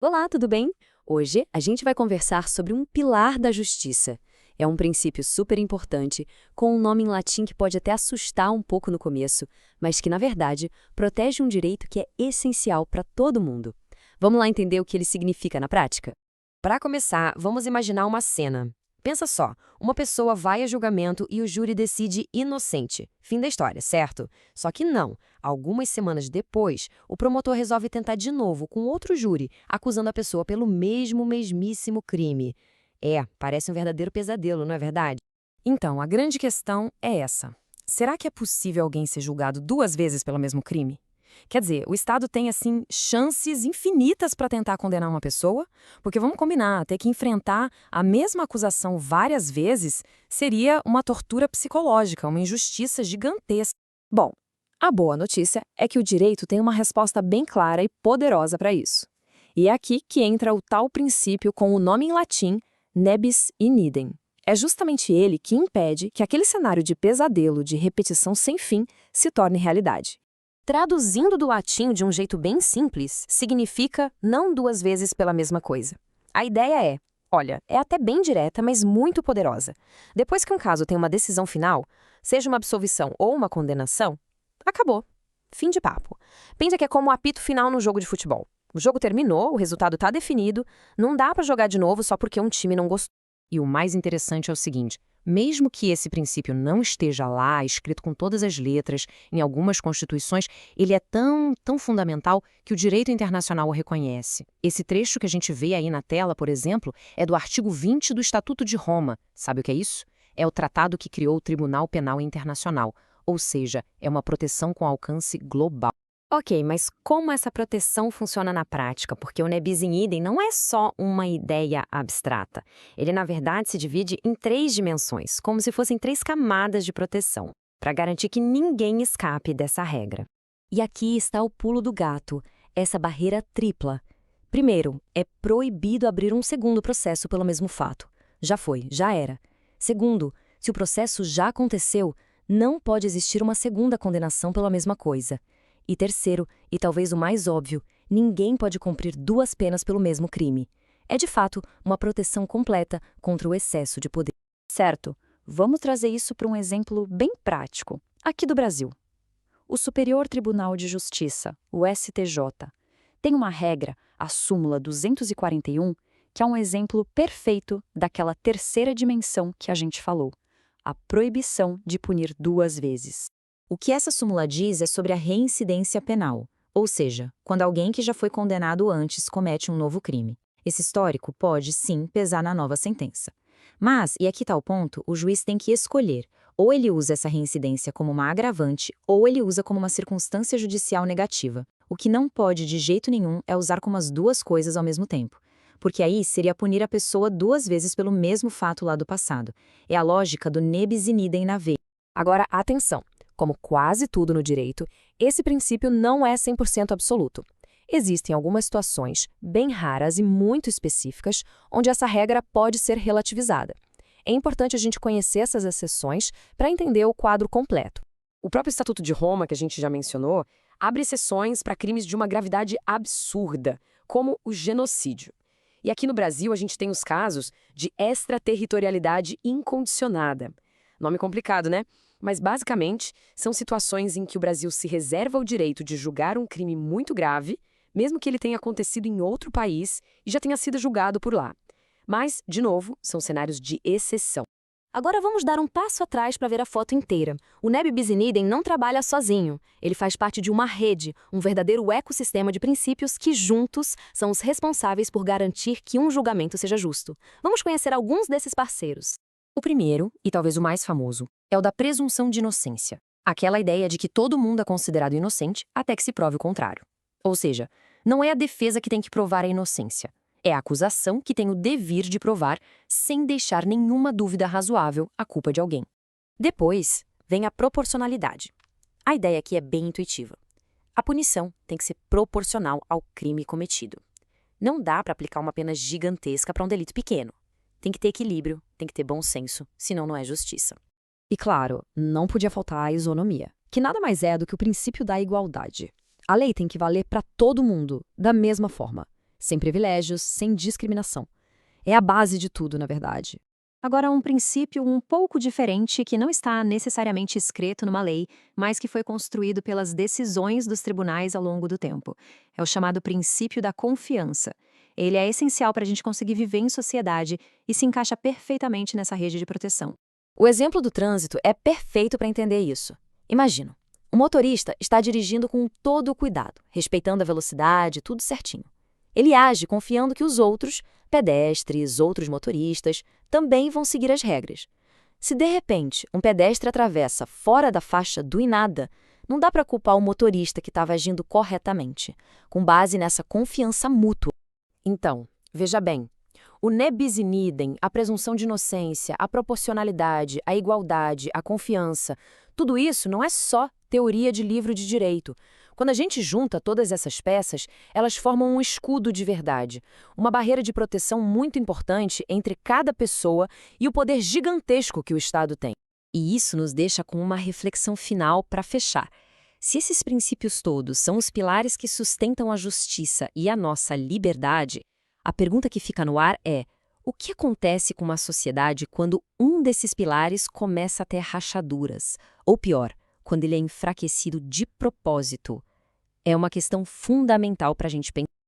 Olá, tudo bem? Hoje a gente vai conversar sobre um pilar da justiça. É um princípio super importante, com um nome em latim que pode até assustar um pouco no começo, mas que, na verdade, protege um direito que é essencial para todo mundo. Vamos lá entender o que ele significa na prática? Para começar, vamos imaginar uma cena. Pensa só, uma pessoa vai a julgamento e o júri decide inocente. Fim da história, certo? Só que não. Algumas semanas depois, o promotor resolve tentar de novo com outro júri, acusando a pessoa pelo mesmíssimo crime. Parece um verdadeiro pesadelo, não é verdade? Então, a grande questão é essa. Será que é possível alguém ser julgado duas vezes pelo mesmo crime? Quer dizer, o Estado tem, assim, chances infinitas para tentar condenar uma pessoa? Porque vamos combinar, ter que enfrentar a mesma acusação várias vezes seria uma tortura psicológica, uma injustiça gigantesca. Bom, a boa notícia é que o direito tem uma resposta bem clara e poderosa para isso. E é aqui que entra o tal princípio com o nome em latim nebis in idem. É justamente ele que impede que aquele cenário de pesadelo, de repetição sem fim, se torne realidade. Traduzindo do latim de um jeito bem simples, significa não duas vezes pela mesma coisa. A ideia é, olha, é até bem direta, mas muito poderosa. Depois que um caso tem uma decisão final, seja uma absolvição ou uma condenação, acabou. Fim de papo. Pensa que é como o apito final no jogo de futebol. O jogo terminou, o resultado está definido, não dá para jogar de novo só porque um time não gostou. E o mais interessante é o seguinte: mesmo que esse princípio não esteja lá, escrito com todas as letras, em algumas constituições, ele é tão fundamental que o direito internacional o reconhece. Esse trecho que a gente vê aí na tela, por exemplo, é do artigo 20 do Estatuto de Roma. Sabe o que é isso? É o tratado que criou o Tribunal Penal Internacional, ou seja, é uma proteção com alcance global. Ok, mas como essa proteção funciona na prática? Porque o nebis in idem não é só uma ideia abstrata. Ele, na verdade, se divide em três dimensões, como se fossem três camadas de proteção, para garantir que ninguém escape dessa regra. E aqui está o pulo do gato, essa barreira tripla. Primeiro, é proibido abrir um segundo processo pelo mesmo fato. Já foi, já era. Segundo, se o processo já aconteceu, não pode existir uma segunda condenação pela mesma coisa. E terceiro, e talvez o mais óbvio, ninguém pode cumprir duas penas pelo mesmo crime. É de fato uma proteção completa contra o excesso de poder. Certo, vamos trazer isso para um exemplo bem prático, aqui do Brasil. O Superior Tribunal de Justiça, o STJ, tem uma regra, a súmula 241, que é um exemplo perfeito daquela terceira dimensão que a gente falou, a proibição de punir duas vezes. O que essa súmula diz é sobre a reincidência penal, ou seja, quando alguém que já foi condenado antes comete um novo crime. Esse histórico pode, sim, pesar na nova sentença. Mas, e aqui está o ponto, o juiz tem que escolher. Ou ele usa essa reincidência como uma agravante, ou ele usa como uma circunstância judicial negativa. O que não pode de jeito nenhum é usar como as duas coisas ao mesmo tempo. Porque aí seria punir a pessoa duas vezes pelo mesmo fato lá do passado. É a lógica do nebis in idem na veia. Agora, atenção! Como quase tudo no direito, esse princípio não é 100% absoluto. Existem algumas situações, bem raras e muito específicas, onde essa regra pode ser relativizada. É importante a gente conhecer essas exceções para entender o quadro completo. O próprio Estatuto de Roma, que a gente já mencionou, abre exceções para crimes de uma gravidade absurda, como o genocídio. E aqui no Brasil a gente tem os casos de extraterritorialidade incondicionada. Nome complicado, né? Mas, basicamente, são situações em que o Brasil se reserva o direito de julgar um crime muito grave, mesmo que ele tenha acontecido em outro país e já tenha sido julgado por lá. Mas, de novo, são cenários de exceção. Agora vamos dar um passo atrás para ver a foto inteira. O nebis in idem não trabalha sozinho. Ele faz parte de uma rede, um verdadeiro ecossistema de princípios que, juntos, são os responsáveis por garantir que um julgamento seja justo. Vamos conhecer alguns desses parceiros. O primeiro, e talvez o mais famoso, é o da presunção de inocência. Aquela ideia de que todo mundo é considerado inocente até que se prove o contrário. Ou seja, não é a defesa que tem que provar a inocência. É a acusação que tem o dever de provar, sem deixar nenhuma dúvida razoável, a culpa de alguém. Depois, vem a proporcionalidade. A ideia aqui é bem intuitiva. A punição tem que ser proporcional ao crime cometido. Não dá para aplicar uma pena gigantesca para um delito pequeno. Tem que ter equilíbrio, tem que ter bom senso, senão não é justiça. E claro, não podia faltar a isonomia, que nada mais é do que o princípio da igualdade. A lei tem que valer para todo mundo, da mesma forma. sem privilégios, sem discriminação. É a base de tudo, na verdade. Agora, um princípio um pouco diferente que não está necessariamente escrito numa lei, mas que foi construído pelas decisões dos tribunais ao longo do tempo. É o chamado princípio da confiança. Ele é essencial para a gente conseguir viver em sociedade e se encaixa perfeitamente nessa rede de proteção. O exemplo do trânsito é perfeito para entender isso. Imagina, o motorista está dirigindo com todo o cuidado, respeitando a velocidade, tudo certinho. Ele age confiando que os outros, pedestres, outros motoristas, também vão seguir as regras. Se de repente um pedestre atravessa fora da faixa do e nada, não dá para culpar o motorista que estava agindo corretamente, com base nessa confiança mútua. Então, veja bem, o ne bis in idem, a presunção de inocência, a proporcionalidade, a igualdade, a confiança, tudo isso não é só teoria de livro de direito. Quando a gente junta todas essas peças, elas formam um escudo de verdade, uma barreira de proteção muito importante entre cada pessoa e o poder gigantesco que o Estado tem. E isso nos deixa com uma reflexão final para fechar. Se esses princípios todos são os pilares que sustentam a justiça e a nossa liberdade, a pergunta que fica no ar é: o que acontece com uma sociedade quando um desses pilares começa a ter rachaduras? Ou pior, quando ele é enfraquecido de propósito? É uma questão fundamental para a gente pensar.